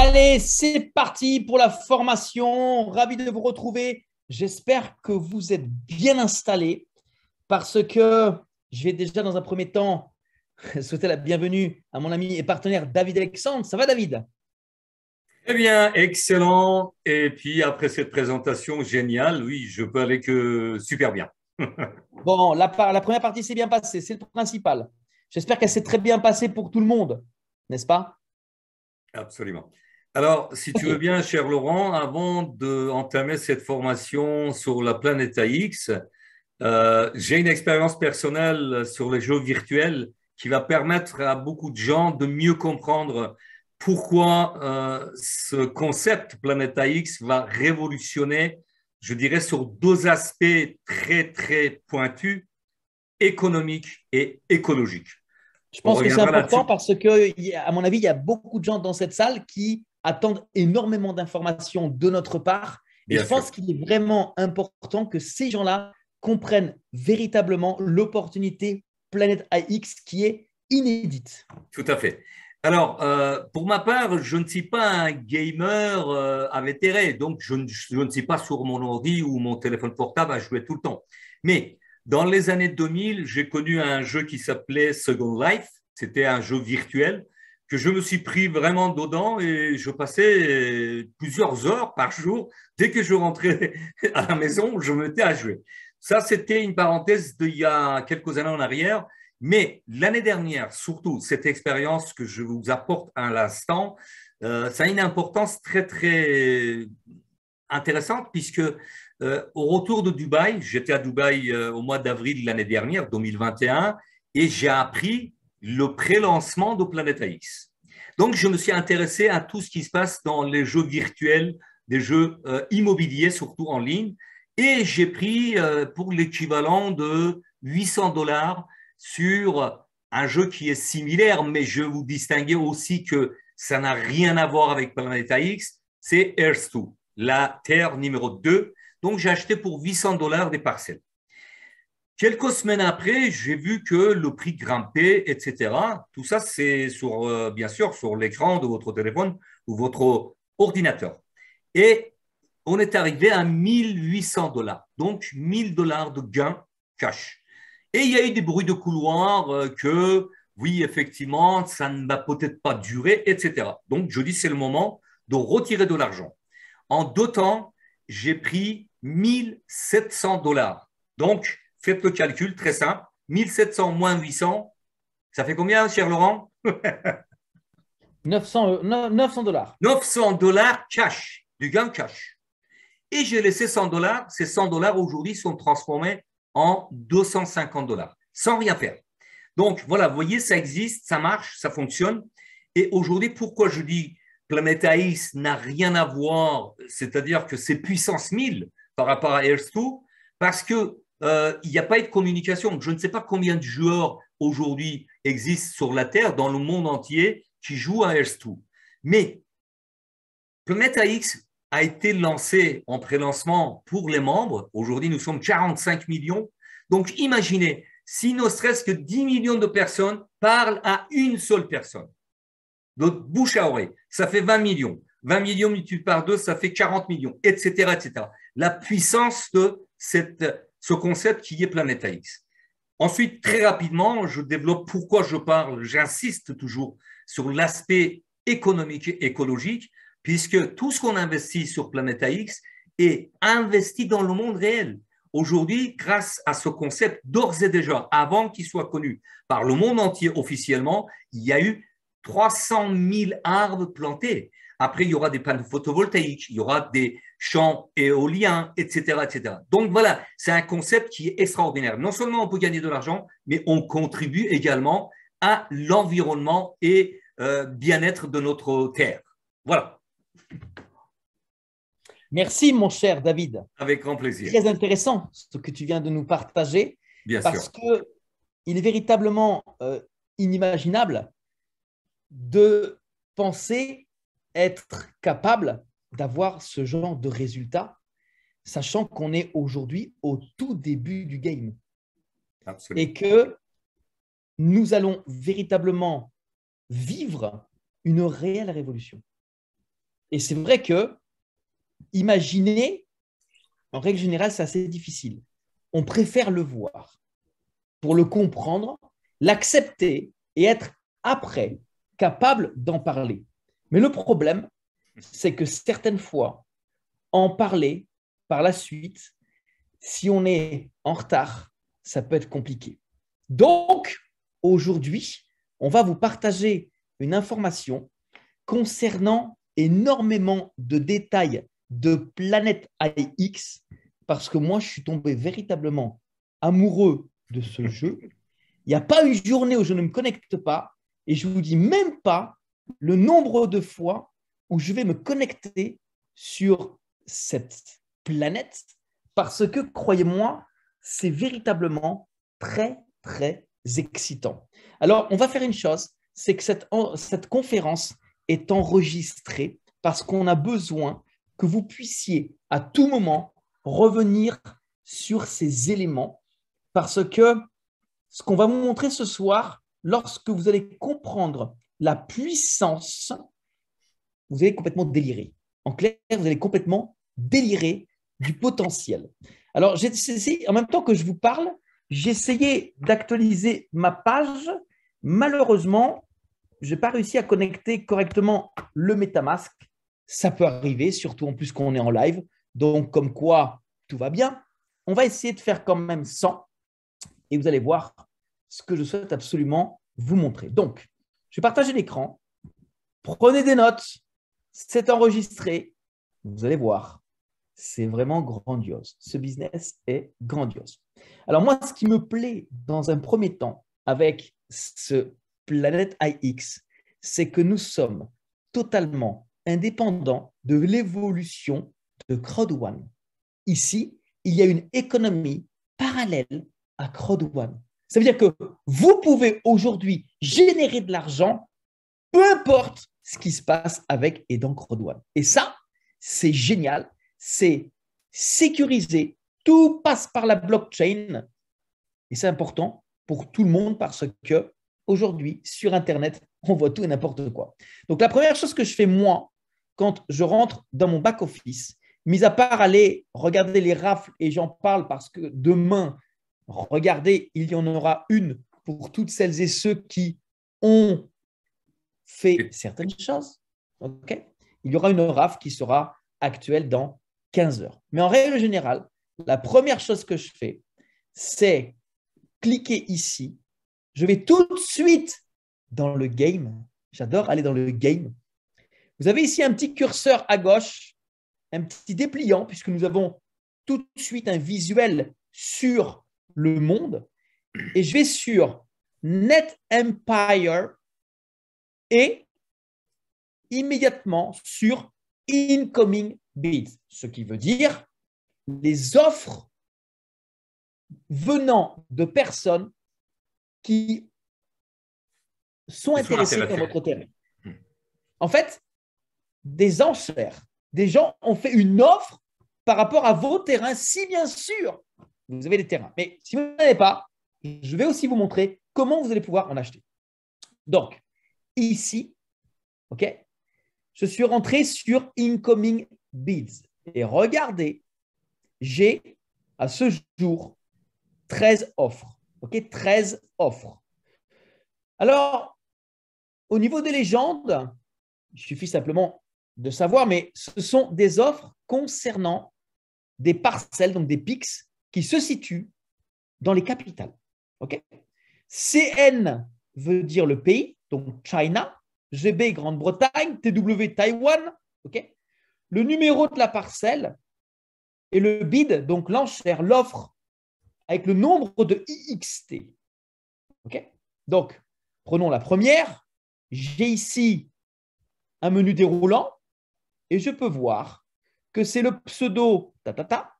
Allez, c'est parti pour la formation. Ravi de vous retrouver. J'espère que vous êtes bien installés parce que je vais déjà dans un premier temps souhaiter la bienvenue à mon ami et partenaire David Alexandre. Ça va, David? Eh bien, excellent. Et puis, après cette présentation géniale, oui, je peux aller que super bien. Bon, la première partie s'est bien passée, c'est le principal. J'espère qu'elle s'est très bien passée pour tout le monde, n'est-ce pas? Absolument. Alors, si tu veux Ok. bien, cher Laurent, avant d'entamer cette formation sur la planète AX, j'ai une expérience personnelle sur les jeux virtuels qui va permettre à beaucoup de gens de mieux comprendre pourquoi ce concept Planète AX va révolutionner, je dirais, sur deux aspects très, très pointus, économiques et écologiques. Je On pense que c'est reviendra important là-dessus, parce que, à mon avis, il y a beaucoup de gens dans cette salle qui attendent énormément d'informations de notre part. Et bien je sûr. pense qu'il est vraiment important que ces gens-là comprennent véritablement l'opportunité Planète AX qui est inédite. Tout à fait. Alors, pour ma part, je ne suis pas un gamer invétéré, donc je ne suis pas sur mon ordi ou mon téléphone portable à jouer tout le temps. Mais dans les années 2000, j'ai connu un jeu qui s'appelait Second Life. C'était un jeu virtuel que je me suis pris vraiment dedans et je passais plusieurs heures par jour. Dès que je rentrais à la maison, je me mettais à jouer. Ça, c'était une parenthèse d'il y a quelques années en arrière. Mais l'année dernière, surtout, cette expérience que je vous apporte à l'instant, ça a une importance très, très intéressante puisque au retour de Dubaï, j'étais à Dubaï au mois d'avril de l'année dernière, 2021, et j'ai appris le pré-lancement de Planète AX. Donc, je me suis intéressé à tout ce qui se passe dans les jeux virtuels, des jeux immobiliers, surtout en ligne, et j'ai pris pour l'équivalent de 800 $ sur un jeu qui est similaire, mais je vous distinguer aussi que ça n'a rien à voir avec Planète AX, c'est Earth 2, la Terre numéro 2. Donc, j'ai acheté pour 800 $ des parcelles. Quelques semaines après, j'ai vu que le prix grimpait, etc. Tout ça, c'est sur, bien sûr sur l'écran de votre téléphone ou votre ordinateur. Et on est arrivé à 1 800 $. Donc, 1 000 $ de gain cash. Et il y a eu des bruits de couloir que, oui, effectivement, ça ne va peut-être pas durer, etc. Donc, je dis, c'est le moment de retirer de l'argent. En 2 temps, j'ai pris 1 700 $. Donc, faites le calcul, très simple. 1 700 moins 800, ça fait combien, cher Laurent? 900 $. 900 $ cash, du gain cash. Et j'ai laissé 100 $. Ces 100 $ aujourd'hui sont transformés en 250 $, sans rien faire. Donc, voilà, vous voyez, ça existe, ça marche, ça fonctionne. Et aujourd'hui, pourquoi je dis Planète AX n'a rien à voir, c'est-à-dire que c'est puissance 1000 par rapport à Earth 2, parce que il n'y a pas eu de communication. Je ne sais pas combien de joueurs aujourd'hui existent sur la Terre, dans le monde entier, qui jouent à Earth 2. Mais Planète AX a été lancé en pré-lancement pour les membres. Aujourd'hui, nous sommes 45 millions. Donc, imaginez, si ne serait-ce que 10 millions de personnes parlent à une seule personne, de bouche à oreille, ça fait 20 millions. 20 millions multiplié par 2, ça fait 40 millions, etc., etc. La puissance de ce concept qui est Planète AX. Ensuite, très rapidement, je développe pourquoi je parle, j'insiste toujours sur l'aspect économique et écologique, puisque tout ce qu'on investit sur Planète AX est investi dans le monde réel. Aujourd'hui, grâce à ce concept, d'ores et déjà, avant qu'il soit connu par le monde entier officiellement, il y a eu 300 000 arbres plantés. Après, il y aura des panneaux photovoltaïques, il y aura des champs éoliens, etc., etc. Donc voilà, c'est un concept qui est extraordinaire. Non seulement on peut gagner de l'argent, mais on contribue également à l'environnement et bien-être de notre terre. Voilà, Merci, mon cher David. avec grand plaisir, Très intéressant ce que tu viens de nous partager bien parce sûr. que il est véritablement inimaginable de penser être capable d'avoir ce genre de résultat, sachant qu'on est aujourd'hui au tout début du game Absolument. et que nous allons véritablement vivre une réelle révolution. Et c'est vrai que imaginer, en règle générale, c'est assez difficile. On préfère le voir pour le comprendre, l'accepter et être après capable d'en parler. Mais le problème, c'est que certaines fois, en parler par la suite, si on est en retard, ça peut être compliqué. Donc, aujourd'hui, on va vous partager une information concernant énormément de détails de Planète AX, parce que moi, je suis tombé véritablement amoureux de ce jeu. Il n'y a pas une journée où je ne me connecte pas, et je ne vous dis même pas le nombre de fois où je vais me connecter sur cette planète, parce que, croyez-moi, c'est véritablement très, très excitant. Alors, on va faire une chose, c'est que cette conférence est enregistrée parce qu'on a besoin que vous puissiez à tout moment revenir sur ces éléments, parce que ce qu'on va vous montrer ce soir, lorsque vous allez comprendre la puissance, vous allez complètement délirer. En clair, vous allez complètement délirer du potentiel. Alors, en même temps que je vous parle, j'ai essayé d'actualiser ma page. Malheureusement, je n'ai pas réussi à connecter correctement le MetaMask. Ça peut arriver, surtout en plus qu'on est en live. Donc, comme quoi, tout va bien. On va essayer de faire quand même 100 et vous allez voir ce que je souhaite absolument vous montrer. Donc, je vais partager l'écran. Prenez des notes. C'est enregistré. Vous allez voir, c'est vraiment grandiose. Ce business est grandiose. Alors moi, ce qui me plaît dans un premier temps avec ce Planète IX, c'est que nous sommes totalement indépendants de l'évolution de Crowd1. Ici, il y a une économie parallèle à Crowd1. Ça veut dire que vous pouvez aujourd'hui générer de l'argent, peu importe ce qui se passe avec et dans Crowd1. Et ça, c'est génial, c'est sécurisé, tout passe par la blockchain et c'est important pour tout le monde parce que aujourd'hui, sur Internet, on voit tout et n'importe quoi. Donc, la première chose que je fais, moi, quand je rentre dans mon back-office, mis à part aller regarder les rafles, et j'en parle parce que demain, regardez, il y en aura une pour toutes celles et ceux qui ont fait certaines choses. Okay, il y aura une rafle qui sera actuelle dans 15 heures. Mais en règle générale, la première chose que je fais, c'est cliquer ici. Je vais tout de suite dans le game. J'adore aller dans le game. Vous avez ici un petit curseur à gauche, un petit dépliant, puisque nous avons tout de suite un visuel sur le monde. Et je vais sur Net Empire et immédiatement sur Incoming Bids, ce qui veut dire les offres venant de personnes qui sont intéressées par votre terrain. En fait, des enchères. Des gens ont fait une offre par rapport à vos terrains, si bien sûr vous avez des terrains. Mais si vous n'en avez pas, je vais aussi vous montrer comment vous allez pouvoir en acheter. Donc, ici, ok, je suis rentré sur Incoming Bids. Et regardez, j'ai à ce jour 13 offres. Ok, 13 offres. Alors, au niveau des légendes, il suffit simplement de savoir, mais ce sont des offres concernant des parcelles, donc des pics, qui se situent dans les capitales. Okay, CN veut dire le pays, donc China, GB Grande-Bretagne, TW Taïwan. Okay, le numéro de la parcelle et le bid, donc l'enchère, l'offre, avec le nombre de IXT. Okay, donc, prenons la première. J'ai ici un menu déroulant et je peux voir que c'est le pseudo tatata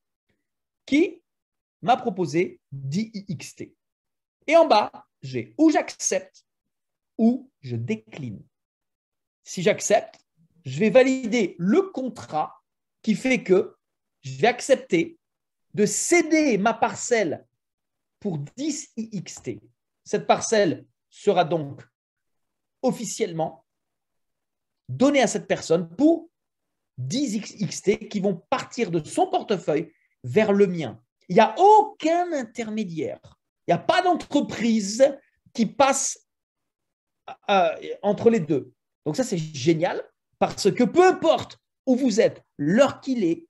qui m'a proposé 10 IXT. Et en bas, j'ai ou j'accepte ou je décline. Si j'accepte, je vais valider le contrat qui fait que je vais accepter de céder ma parcelle pour 10 IXT. Cette parcelle sera donc officiellement donnée à cette personne pour 10 XT qui vont partir de son portefeuille vers le mien. Il n'y a aucun intermédiaire. Il n'y a pas d'entreprise qui passe entre les deux. Donc ça, c'est génial parce que peu importe où vous êtes, l'heure qu'il est,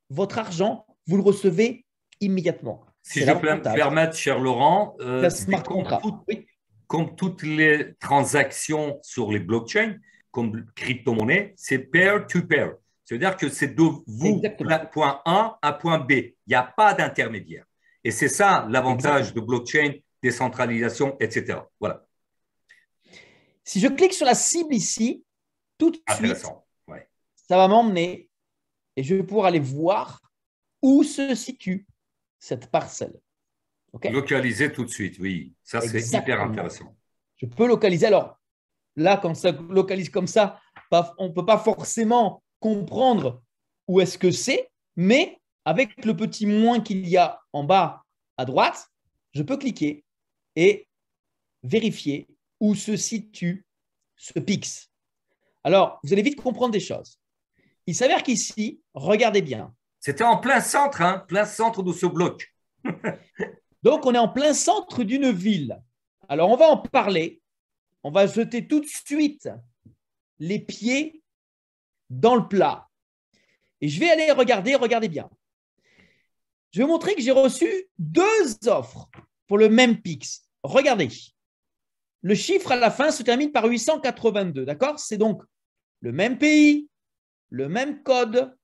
votre argent, vous le recevez immédiatement. Si je peux me permettre, cher Laurent, comme toutes les transactions sur les blockchains, comme crypto-monnaie, c'est pair-to-pair. C'est-à-dire que c'est de vous, point A à point B. Il n'y a pas d'intermédiaire. Et c'est ça l'avantage de blockchain, décentralisation, etc. Voilà. Si je clique sur la cible ici, tout de suite, ouais, ça va m'emmener et je vais pouvoir aller voir où se situe cette parcelle. Okay. Localiser tout de suite, oui. Ça, c'est hyper intéressant. Je peux localiser. Alors, là, quand ça localise comme ça, on ne peut pas forcément comprendre où est-ce que c'est, mais avec le petit moins qu'il y a en bas à droite, je peux cliquer et vérifier où se situe ce PIX. Alors, vous allez vite comprendre des choses. Il s'avère qu'ici, regardez bien. C'était en plein centre, hein, plein centre de ce bloc. Donc, on est en plein centre d'une ville. Alors, on va en parler. On va jeter tout de suite les pieds dans le plat. Et je vais aller regarder, regardez bien. Je vais vous montrer que j'ai reçu 2 offres pour le même PIX. Regardez. Le chiffre à la fin se termine par 882, d'accord? C'est donc le même pays, le même code,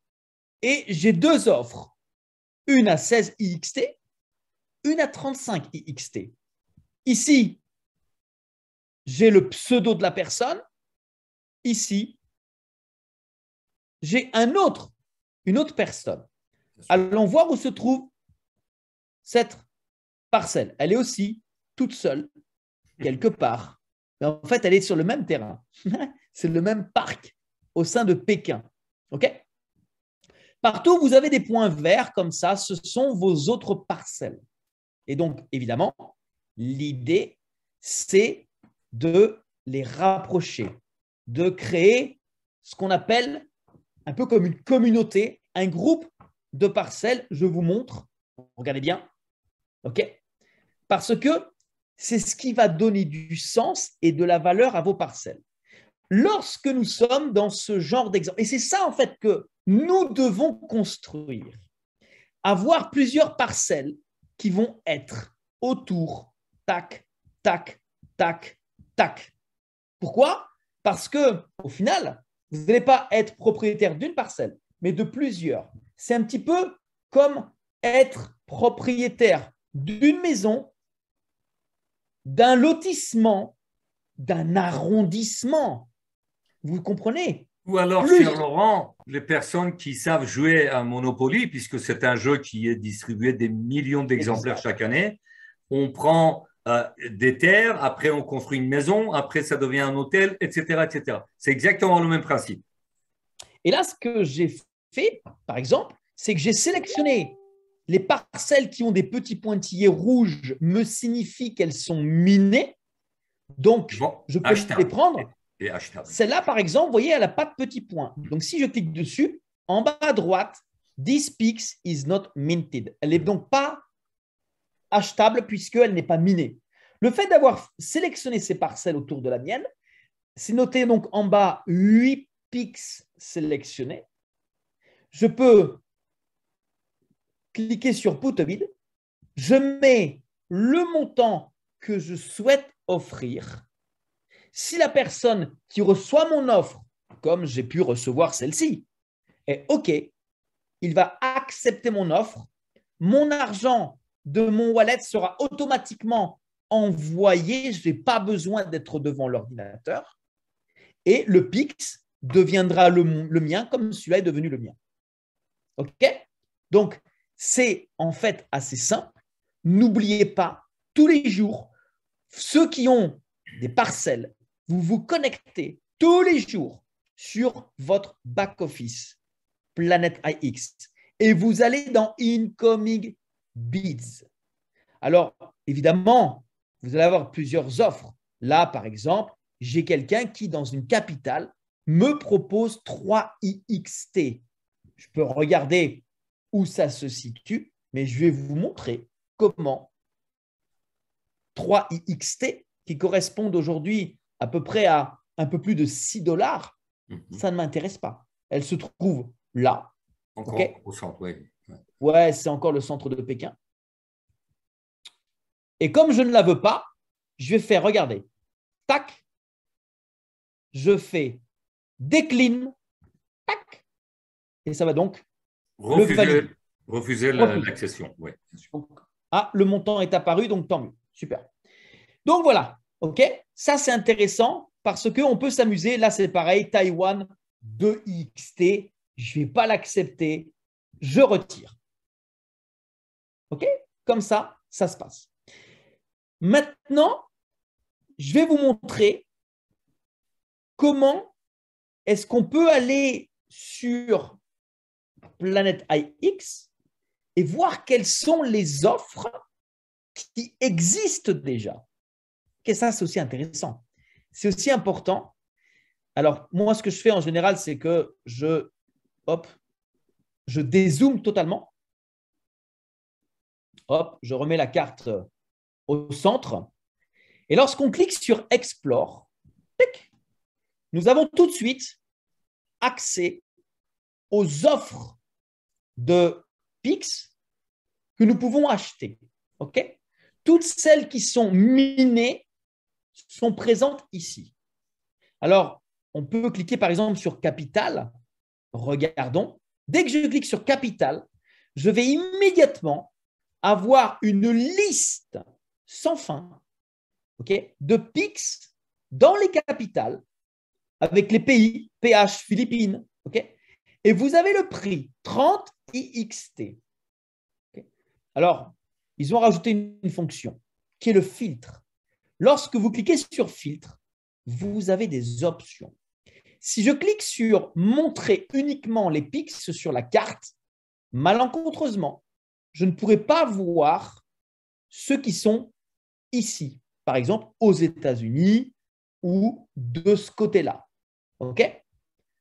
et j'ai 2 offres. Une à 16 IXT, une à 35 IXT. Ici, j'ai le pseudo de la personne. Ici, j'ai une autre personne. Allons voir où se trouve cette parcelle. Elle est aussi toute seule, quelque part. Mais en fait, elle est sur le même terrain. C'est le même parc au sein de Pékin. OK? Partout, vous avez des points verts comme ça. Ce sont vos autres parcelles. Et donc, évidemment, l'idée, c'est de les rapprocher, de créer ce qu'on appelle un peu comme une communauté, un groupe de parcelles. Je vous montre. Regardez bien. OK? Parce que c'est ce qui va donner du sens et de la valeur à vos parcelles. Lorsque nous sommes dans ce genre d'exemple, et c'est ça en fait que nous devons construire, avoir plusieurs parcelles qui vont être autour, tac, tac, tac, tac. Pourquoi? Parce que au final, vous n'allez pas être propriétaire d'une parcelle, mais de plusieurs. C'est un petit peu comme être propriétaire d'une maison, d'un lotissement, d'un arrondissement. Vous comprenez? Ou alors, cher Laurent, les personnes qui savent jouer à Monopoly, puisque c'est un jeu qui est distribué des millions d'exemplaires chaque année, on prend des terres, après on construit une maison, après ça devient un hôtel, etc., etc. C'est exactement le même principe. Et là, ce que j'ai fait, par exemple, c'est que j'ai sélectionné les parcelles qui ont des petits pointillés rouges, me signifient qu'elles sont minées. Donc, je peux les prendre. Celle-là, par exemple, vous voyez, elle n'a pas de petits points. Donc, si je clique dessus, en bas à droite, this PIX is not minted. Elle n'est donc pas achetable puisqu'elle n'est pas minée. Le fait d'avoir sélectionné ces parcelles autour de la mienne, c'est noté donc en bas 8 PIX sélectionnés. Je peux cliquer sur Put a bid. Je mets le montant que je souhaite offrir. Si la personne qui reçoit mon offre, comme j'ai pu recevoir celle-ci, est OK, il va accepter mon offre. Mon argent de mon wallet sera automatiquement envoyé. Je n'ai pas besoin d'être devant l'ordinateur. Et le PIX deviendra le mien comme celui-là est devenu le mien. OK? Donc, c'est en fait assez simple. N'oubliez pas, tous les jours, ceux qui ont des parcelles, vous vous connectez tous les jours sur votre back-office Planet IX et vous allez dans Incoming Bids. Alors, évidemment, vous allez avoir plusieurs offres. Là, par exemple, j'ai quelqu'un qui, dans une capitale, me propose 3IXT. Je peux regarder où ça se situe, mais je vais vous montrer comment 3IXT, qui correspondent aujourd'hui à peu près à un peu plus de $6, ça ne m'intéresse pas. Elle se trouve là. Encore okay. Au centre, oui. Ouais, c'est encore le centre de Pékin. Et comme je ne la veux pas, je vais faire, regardez, tac, je fais décline, tac, et ça va donc refuser l'accession. Ouais, le montant est apparu, donc tant mieux. Super. Donc voilà, ok. Ça, c'est intéressant parce qu'on peut s'amuser. Là, c'est pareil, Taïwan 2IXT. Je ne vais pas l'accepter. Je retire. Ok. Comme ça, ça se passe. Maintenant, je vais vous montrer comment est-ce qu'on peut aller sur Planète IX et voir quelles sont les offres qui existent déjà. Et ça, c'est aussi intéressant. C'est aussi important. Alors, moi, ce que je fais en général, c'est que je dézoome totalement. Hop, je remets la carte au centre. Et lorsqu'on clique sur Explore, nous avons tout de suite accès aux offres de Pix que nous pouvons acheter. Okay? Toutes celles qui sont minées sont présentes ici. Alors, on peut cliquer par exemple sur Capital. Regardons. Dès que je clique sur Capital, je vais immédiatement avoir une liste sans fin de Pix dans les capitales avec les pays, PH, Philippines. Et vous avez le prix 30 IXT. Alors, ils ont rajouté une fonction qui est le filtre. Lorsque vous cliquez sur filtre, vous avez des options. Si je clique sur montrer uniquement les Pix sur la carte, malencontreusement, je ne pourrai pas voir ceux qui sont ici, par exemple aux États-Unis ou de ce côté-là.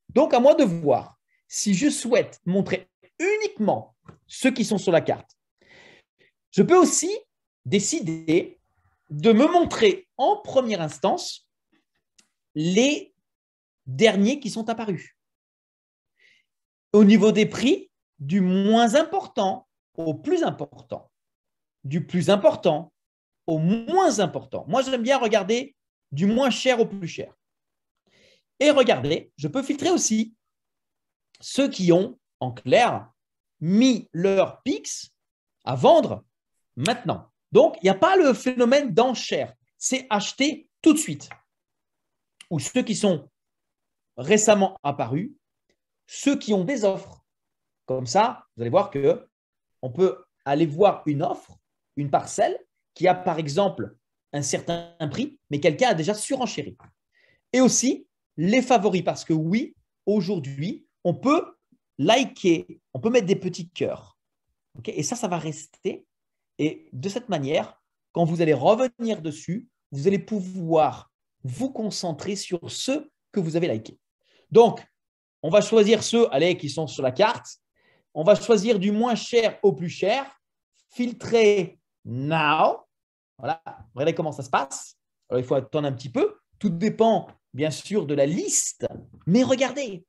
Donc, à moi de voir si je souhaite montrer uniquement ceux qui sont sur la carte. Je peux aussi décider de me montrer en première instance les derniers qui sont apparus. Au niveau des prix, du moins important au plus important, du plus important au moins important. Moi, j'aime bien regarder du moins cher au plus cher. Et regardez, je peux filtrer aussi ceux qui ont, en clair, mis leur Pix à vendre maintenant. Donc, il n'y a pas le phénomène d'enchère. C'est acheter tout de suite. Ou ceux qui sont récemment apparus, ceux qui ont des offres. Comme ça, vous allez voir qu'on peut aller voir une offre, une parcelle, qui a par exemple un certain prix, mais quelqu'un a déjà surenchéri. Et aussi les favoris, parce que oui, aujourd'hui, on peut liker, on peut mettre des petits cœurs. Et ça va rester. Et de cette manière, quand vous allez revenir dessus, vous allez pouvoir vous concentrer sur ceux que vous avez likés. Donc, on va choisir ceux qui sont sur la carte. On va choisir du moins cher au plus cher. Filtrer now. Voilà, regardez comment ça se passe. Alors, il faut attendre un petit peu. Tout dépend, bien sûr, de la liste. Mais regardez.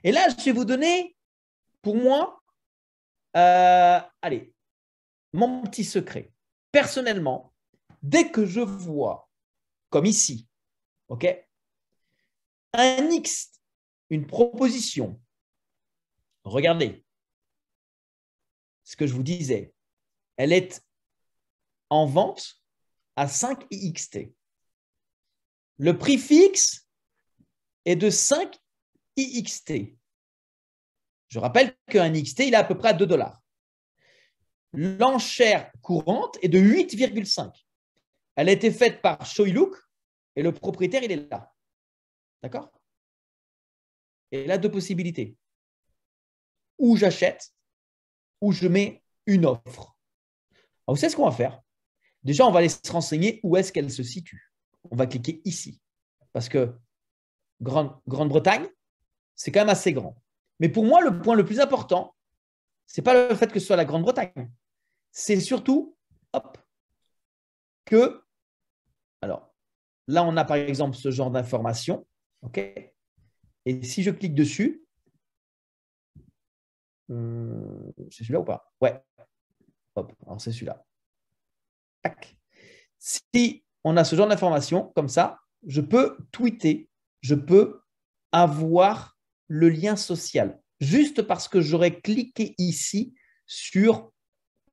Et là, je vais vous donner, pour moi, mon petit secret. Personnellement, dès que je vois, comme ici, un X, une proposition, regardez ce que je vous disais, elle est en vente à 5 IXT. Le prix fixe est de 5 IXT. Je rappelle qu'un IXT, il est à peu près à $2. L'enchère courante est de 8,5. Elle a été faite par Shoiluk et le propriétaire, il est là. D'accord? Et là, deux possibilités. Ou j'achète, ou je mets une offre. Alors, vous savez ce qu'on va faire? Déjà, on va aller se renseigner où est-ce qu'elle se situe. On va cliquer ici. Parce que Grande-Bretagne, c'est quand même assez grand. Mais pour moi, le point le plus important, ce n'est pas le fait que ce soit la Grande-Bretagne. C'est surtout que, alors là, on a par exemple ce genre d'information. OK. Et si je clique dessus, c'est celui-là ou pas? Ouais. Hop, alors c'est celui-là. Tac. Si on a ce genre d'information comme ça, je peux tweeter, je peux avoir le lien social juste parce que j'aurais cliqué ici sur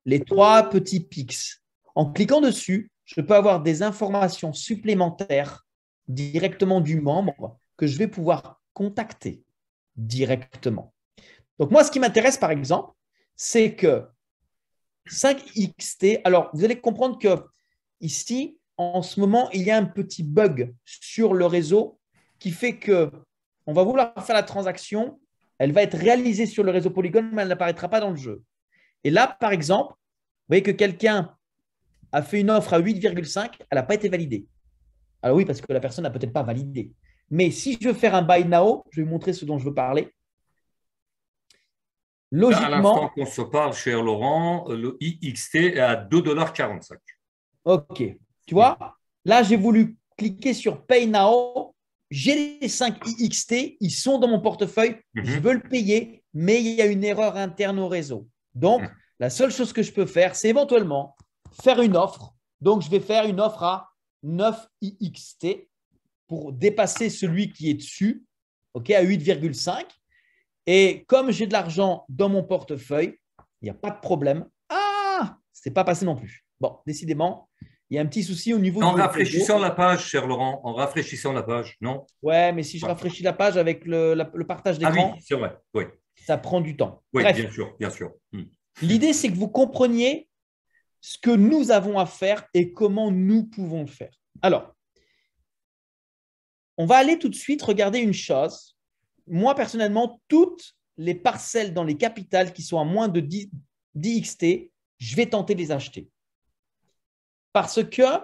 les 3 petits pics. En cliquant dessus, je peux avoir des informations supplémentaires directement du membre que je vais pouvoir contacter directement. Donc moi, ce qui m'intéresse par exemple, c'est que 5XT, alors vous allez comprendre que ici, en ce moment, il y a un petit bug sur le réseau qui fait que on va vouloir faire la transaction, elle va être réalisée sur le réseau Polygon, mais elle n'apparaîtra pas dans le jeu. Et là, par exemple, vous voyez que quelqu'un a fait une offre à 8,5, elle n'a pas été validée. Alors oui, parce que la personne n'a peut-être pas validé. Mais si je veux faire un buy now, je vais vous montrer ce dont je veux parler. Là, à l'instant Logiquement, qu'on se parle, cher Laurent, le IXT est à 2,45 $. OK. Tu vois, là, j'ai voulu cliquer sur Pay Now. J'ai les 5 IXT, ils sont dans mon portefeuille, je veux le payer, mais il y a une erreur interne au réseau. Donc, la seule chose que je peux faire, c'est éventuellement faire une offre. Donc, je vais faire une offre à 9 IXT pour dépasser celui qui est dessus, OK, à 8,5. Et comme j'ai de l'argent dans mon portefeuille, il n'y a pas de problème. Ah, ce n'est pas passé non plus. Bon, décidément, il y a un petit souci au niveau En du rafraîchissant réseau. la page, cher Laurent, en rafraîchissant la page, non? Ouais, mais si je rafraîchis la page avec le partage Ah oui, d'écran, c'est vrai. Oui, ça prend du temps. oui, Bref, bien sûr, bien sûr. l'idée, c'est que vous compreniez ce que nous avons à faire et comment nous pouvons le faire. Alors, on va aller tout de suite regarder une chose. Moi, personnellement, toutes les parcelles dans les capitales qui sont à moins de 10 XT, je vais tenter de les acheter. Parce que,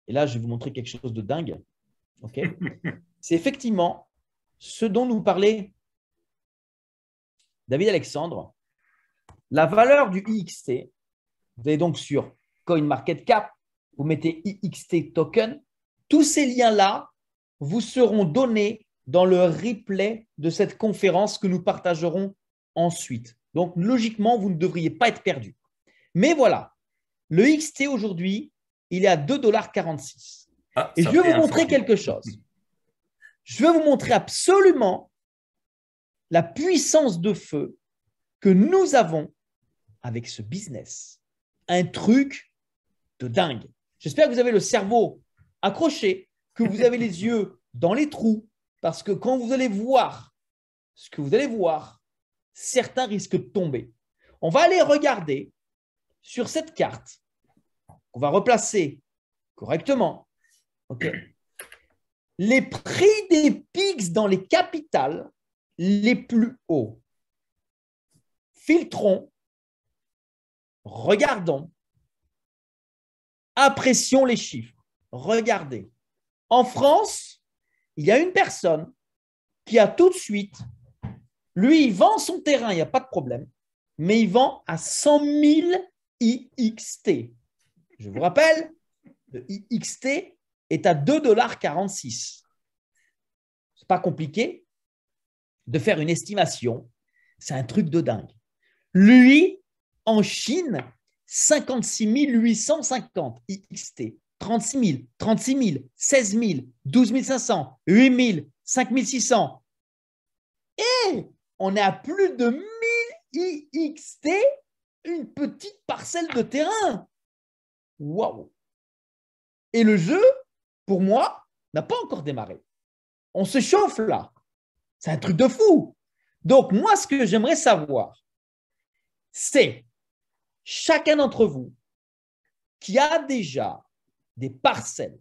et là, je vais vous montrer quelque chose de dingue, okay, c'est effectivement ce dont nous parlait David Alexandre. La valeur du IXT, vous allez donc sur CoinMarketCap, vous mettez IXT token, tous ces liens-là vous seront donnés dans le replay de cette conférence que nous partagerons ensuite. Donc, logiquement, vous ne devriez pas être perdu. Mais voilà, le XT aujourd'hui, il est à 2,46 $. Ah, Et je ça vais fait vous un montrer centime. quelque chose. Je vais vous montrer absolument la puissance de feu que nous avons avec ce business. Un truc de dingue. J'espère que vous avez le cerveau accroché, que vous avez les yeux dans les trous, parce que quand vous allez voir ce que vous allez voir, certains risquent de tomber. On va aller regarder sur cette carte qu'on va replacer correctement. Okay, les prix des pics dans les capitales les plus hauts. Filtrons, regardons, apprécions les chiffres. Regardez. En France, il y a une personne qui a tout de suite, lui, il vend son terrain, il n'y a pas de problème, mais il vend à 100 000 IXT. Je vous rappelle, le IXT est à 2,46 $. Ce n'est pas compliqué de faire une estimation. C'est un truc de dingue. Lui, en Chine, 56 850 IXT. 36 000, 36 000, 16 000, 12 500, 8 000, 5 600. Et on est à plus de 1000 IXT, une petite parcelle de terrain. Waouh! Et le jeu, pour moi, n'a pas encore démarré. On se chauffe là. C'est un truc de fou. Donc, moi, ce que j'aimerais savoir, c'est chacun d'entre vous qui a déjà des parcelles,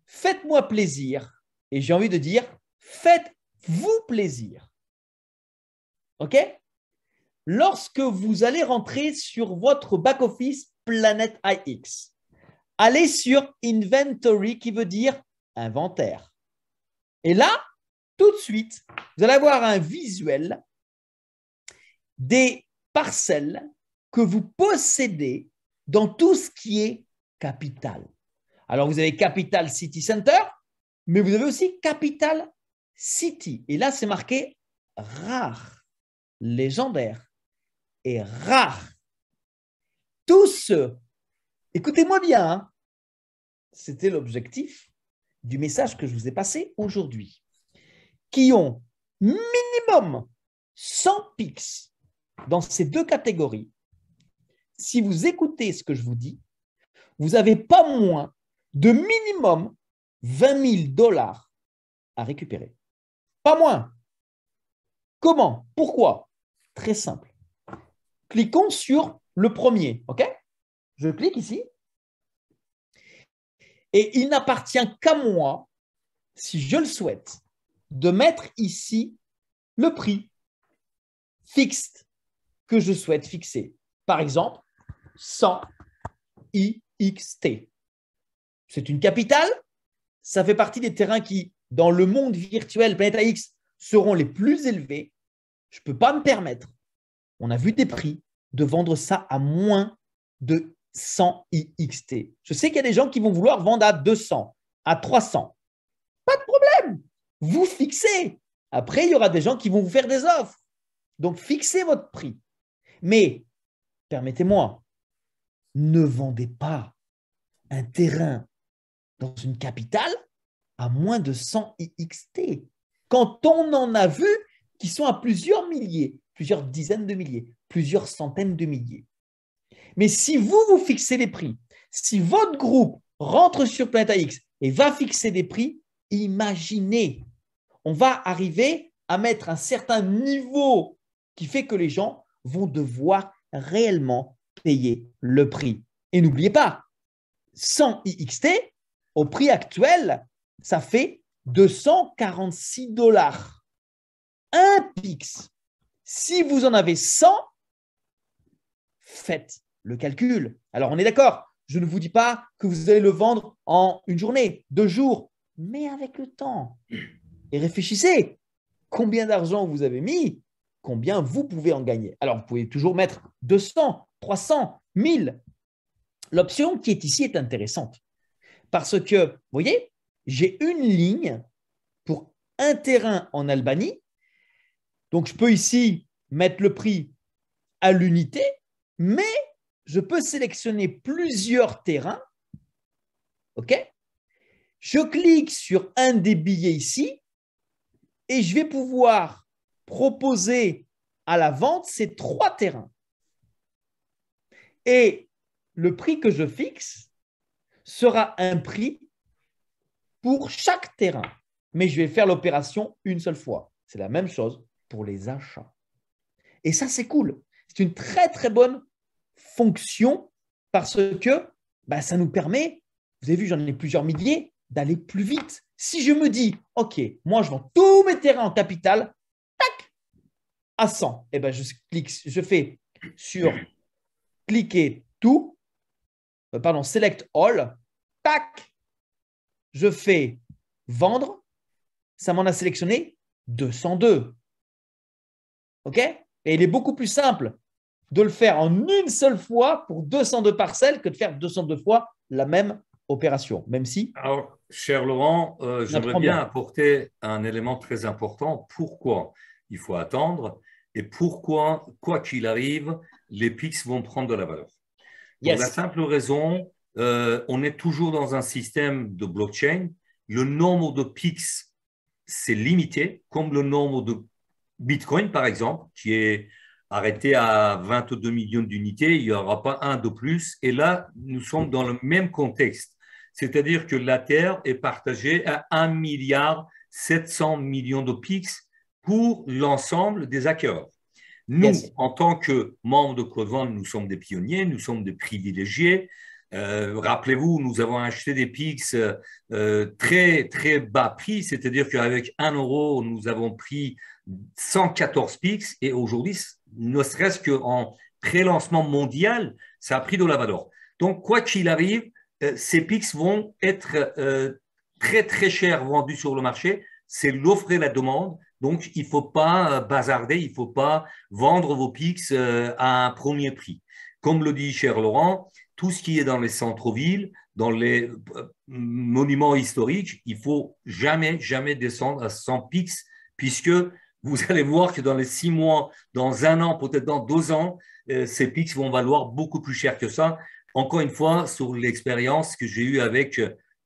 faites-moi plaisir et j'ai envie de dire, faites-vous plaisir. OK? Lorsque vous allez rentrer sur votre back-office Planet IX, allez sur Inventory qui veut dire inventaire. Et là, tout de suite, vous allez avoir un visuel des parcelles que vous possédez dans tout ce qui est Capital. Alors, vous avez Capital City Center, mais vous avez aussi Capital City. Et là, c'est marqué rare, légendaire et rare. Tous ceux, écoutez-moi bien, hein, c'était l'objectif du message que je vous ai passé aujourd'hui, qui ont minimum 100 pics dans ces deux catégories. Si vous écoutez ce que je vous dis, vous n'avez pas moins de minimum 20 000 $ à récupérer. Pas moins. Comment? Pourquoi? Très simple. Cliquons sur le premier, ok? Je clique ici. Et il n'appartient qu'à moi, si je le souhaite, de mettre ici le prix fixe que je souhaite fixer. Par exemple, 100 IXT. C'est une capitale. Ça fait partie des terrains qui, dans le monde virtuel Planète AX, seront les plus élevés. Je ne peux pas me permettre, on a vu des prix, de vendre ça à moins de 100 IXT. Je sais qu'il y a des gens qui vont vouloir vendre à 200, à 300. Pas de problème. Vous fixez. Après, il y aura des gens qui vont vous faire des offres. Donc, fixez votre prix. Mais, permettez-moi, ne vendez pas un terrain dans une capitale à moins de 100 IXT. Quand on en a vu qui sont à plusieurs milliers, plusieurs dizaines de milliers, plusieurs centaines de milliers. Mais si vous fixez les prix, si votre groupe rentre sur Planète AX et va fixer des prix, imaginez, on va arriver à mettre un certain niveau qui fait que les gens vont devoir réellement payer le prix. Et n'oubliez pas, 100 IXT, au prix actuel, ça fait 246 $. Un pix. Si vous en avez 100, faites le calcul. Alors, on est d'accord, je ne vous dis pas que vous allez le vendre en une journée, 2 jours, mais avec le temps. Et réfléchissez, combien d'argent vous avez mis, combien vous pouvez en gagner. Alors, vous pouvez toujours mettre 200, 300, 1000. L'option qui est ici est intéressante parce que, vous voyez, j'ai une ligne pour un terrain en Albanie. Donc, je peux ici mettre le prix à l'unité, mais je peux sélectionner plusieurs terrains. OK? Je clique sur un des billets ici et je vais pouvoir proposer à la vente ces 3 terrains. Et le prix que je fixe sera un prix pour chaque terrain. Mais je vais faire l'opération une seule fois. C'est la même chose pour les achats. Et ça, c'est cool. C'est une très, très bonne fonction parce que ça nous permet, vous avez vu, j'en ai plusieurs milliers, d'aller plus vite. Si je me dis, OK, moi, je vends tous mes terrains en capital, tac, à 100, et je fais sur cliquer tout, select all, tac, je fais vendre, ça m'en a sélectionné 202. OK? Et il est beaucoup plus simple de le faire en une seule fois pour 202 parcelles que de faire 202 fois la même opération, même si… Alors, cher Laurent, j'aimerais bien apporter un élément très important. Pourquoi il faut attendre et pourquoi, quoi qu'il arrive, les pics vont prendre de la valeur. Pour la simple raison, on est toujours dans un système de blockchain. Le nombre de pics, c'est limité, comme le nombre de Bitcoin, par exemple, qui est arrêté à 22 millions d'unités. Il n'y aura pas un de plus. Et là, nous sommes dans le même contexte. C'est-à-dire que la Terre est partagée à 1,7 milliard de pics pour l'ensemble des hackers. Nous, en tant que membres de Crowdfund, nous sommes des pionniers, nous sommes des privilégiés. Rappelez-vous, nous avons acheté des pics très, très bas prix, c'est-à-dire qu'avec 1 €, nous avons pris 114 pics et aujourd'hui, ne serait-ce qu'en pré-lancement mondial, ça a pris de la valeur. Donc, quoi qu'il arrive, ces pics vont être très, très chers vendus sur le marché. c'est l'offre et la demande. Donc, il ne faut pas bazarder, il ne faut pas vendre vos PIX à un premier prix. Comme le dit cher Laurent, tout ce qui est dans les centres-villes, dans les monuments historiques, il ne faut jamais, jamais descendre à 100 PIX, puisque vous allez voir que dans les 6 mois, dans 1 an, peut-être dans 2 ans, ces PIX vont valoir beaucoup plus cher que ça. Encore une fois, sur l'expérience que j'ai eue avec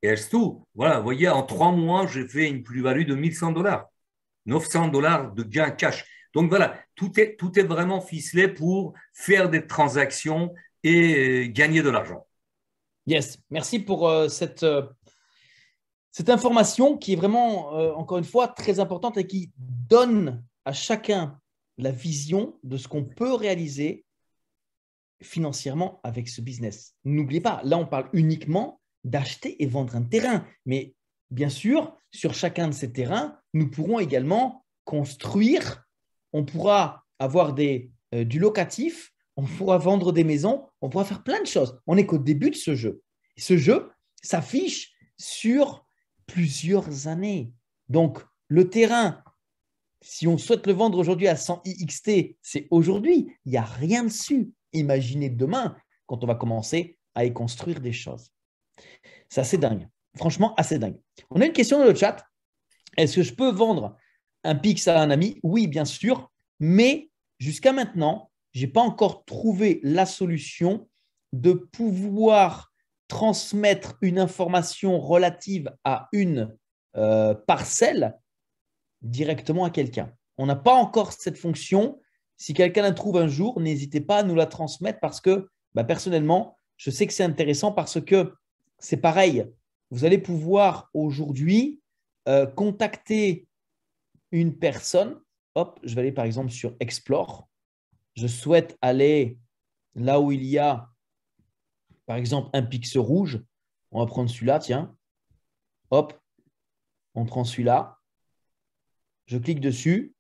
H2, voilà, vous voyez, en 3 mois, j'ai fait une plus-value de $1 100, $900 de gain cash. Donc voilà, tout est vraiment ficelé pour faire des transactions et gagner de l'argent. Yes, merci pour cette information qui est vraiment, encore une fois, très importante et qui donne à chacun la vision de ce qu'on peut réaliser financièrement avec ce business. N'oubliez pas, là, on parle uniquement d'acheter et vendre un terrain. Mais bien sûr, sur chacun de ces terrains, nous pourrons également construire, on pourra avoir du locatif, on pourra vendre des maisons, on pourra faire plein de choses. On n'est qu'au début de ce jeu. Et ce jeu s'affiche sur plusieurs années. Donc, le terrain, si on souhaite le vendre aujourd'hui à 100 IXT, c'est aujourd'hui. Il n'y a rien dessus. Imaginez demain quand on va commencer à y construire des choses. C'est assez dingue. Franchement, assez dingue. On a une question dans le chat. Est-ce que je peux vendre un PIX à un ami? Oui, bien sûr. Mais jusqu'à maintenant, je n'ai pas encore trouvé la solution de pouvoir transmettre une information relative à une parcelle directement à quelqu'un. On n'a pas encore cette fonction. Si quelqu'un la trouve un jour, n'hésitez pas à nous la transmettre parce que personnellement, je sais que c'est intéressant parce que c'est pareil. Vous allez pouvoir aujourd'hui contacter une personne. Hop, je vais aller par exemple sur Explore. Je souhaite aller là où il y a par exemple un PIX rouge. On va prendre celui-là, tiens. Hop, on prend celui-là. Je clique dessus.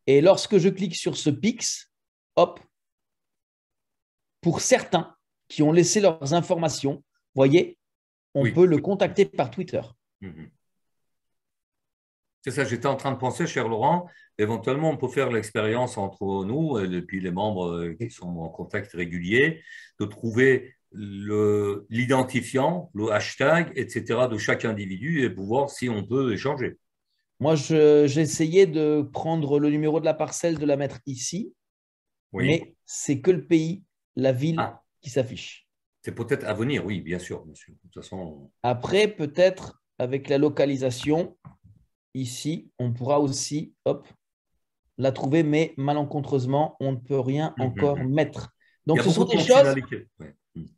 Et lorsque je clique sur ce PIX, hop, pour certains qui ont laissé leurs informations, vous voyez, on peut le contacter par Twitter. C'est ça, j'étais en train de penser, cher Laurent, éventuellement, on peut faire l'expérience entre nous et puis les membres qui sont en contact régulier, de trouver l'identifiant, le hashtag, etc. de chaque individu et pour voir si on peut échanger. Moi, j'ai essayé de prendre le numéro de la parcelle, de la mettre ici, mais c'est que le pays, la ville qui s'affiche. C'est peut-être à venir, oui, bien sûr. De toute façon. Après, peut-être avec la localisation, ici, on pourra aussi la trouver, mais malencontreusement, on ne peut rien encore mettre. Donc, ce sont des choses.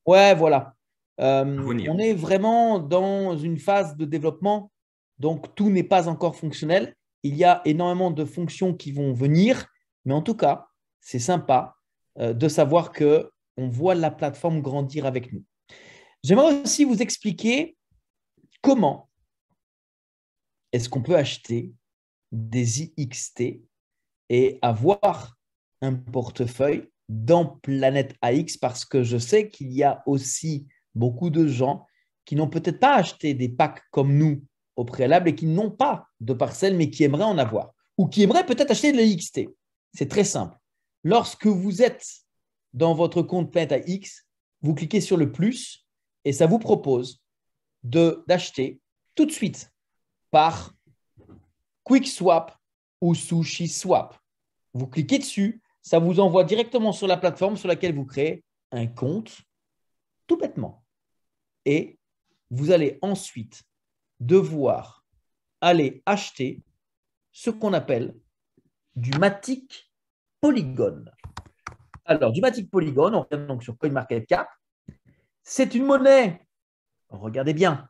Ouais, voilà. On est vraiment dans une phase de développement, donc tout n'est pas encore fonctionnel. Il y a énormément de fonctions qui vont venir, mais en tout cas, c'est sympa de savoir qu'on voit la plateforme grandir avec nous. J'aimerais aussi vous expliquer comment est-ce qu'on peut acheter des IXT et avoir un portefeuille dans Planète AX parce que je sais qu'il y a aussi beaucoup de gens qui n'ont peut-être pas acheté des packs comme nous au préalable et qui n'ont pas de parcelles mais qui aimeraient en avoir ou qui aimeraient peut-être acheter de l'IXT. C'est très simple. Lorsque vous êtes dans votre compte Planète AX, vous cliquez sur le plus et ça vous propose d'acheter tout de suite par QuickSwap ou SushiSwap. Vous cliquez dessus, ça vous envoie directement sur la plateforme sur laquelle vous créez un compte, tout bêtement. Et vous allez ensuite devoir aller acheter ce qu'on appelle du Matic Polygon. Alors, du Matic Polygon, on revient donc sur CoinMarketCap. C'est une monnaie, regardez bien,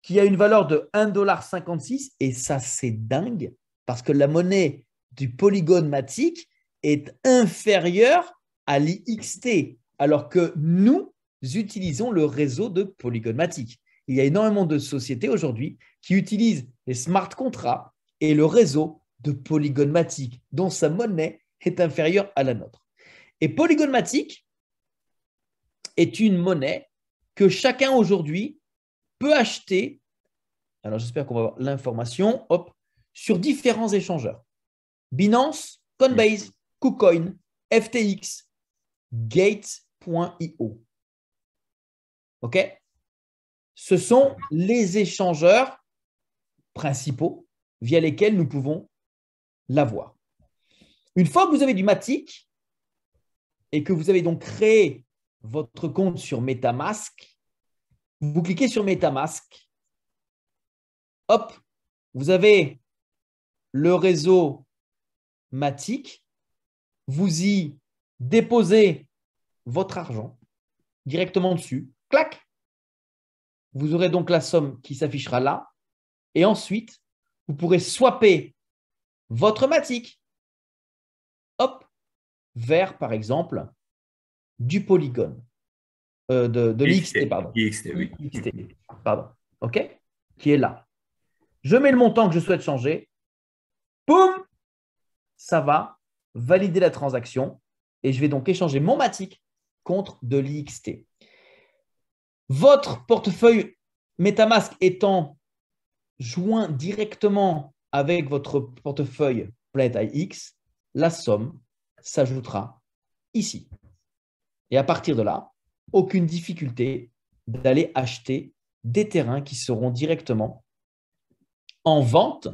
qui a une valeur de 1,56 $. Et ça, c'est dingue parce que la monnaie du Polygon Matic est inférieure à l'IXT, alors que nous utilisons le réseau de Polygon Matic. Il y a énormément de sociétés aujourd'hui qui utilisent les smart contracts et le réseau de Polygon Matic, dont sa monnaie est inférieure à la nôtre. Et Polygon Matic est une monnaie que chacun aujourd'hui peut acheter Alors, j'espère qu'on va avoir l'information. Hop, sur différents échangeurs. Binance, Coinbase, KuCoin, FTX, Gates.io. OK? Ce sont les échangeurs principaux via lesquels nous pouvons l'avoir. Une fois que vous avez du Matic et que vous avez donc créé votre compte sur MetaMask, vous cliquez sur MetaMask. Hop, vous avez le réseau Matic. Vous y déposez votre argent directement dessus. Clac! Vous aurez donc la somme qui s'affichera là. Et ensuite, vous pourrez swapper votre Matic. Hop, vers, par exemple, du Polygon. De l'XT, pardon. XT, oui. XT, pardon. OK? Qui est là. Je mets le montant que je souhaite changer. Boum! Ça va valider la transaction. Et je vais donc échanger mon Matic contre de l'XT. Votre portefeuille MetaMask étant joint directement avec votre portefeuille PlanetIX, la somme s'ajoutera ici. Et à partir de là, aucune difficulté d'aller acheter des terrains qui seront directement en vente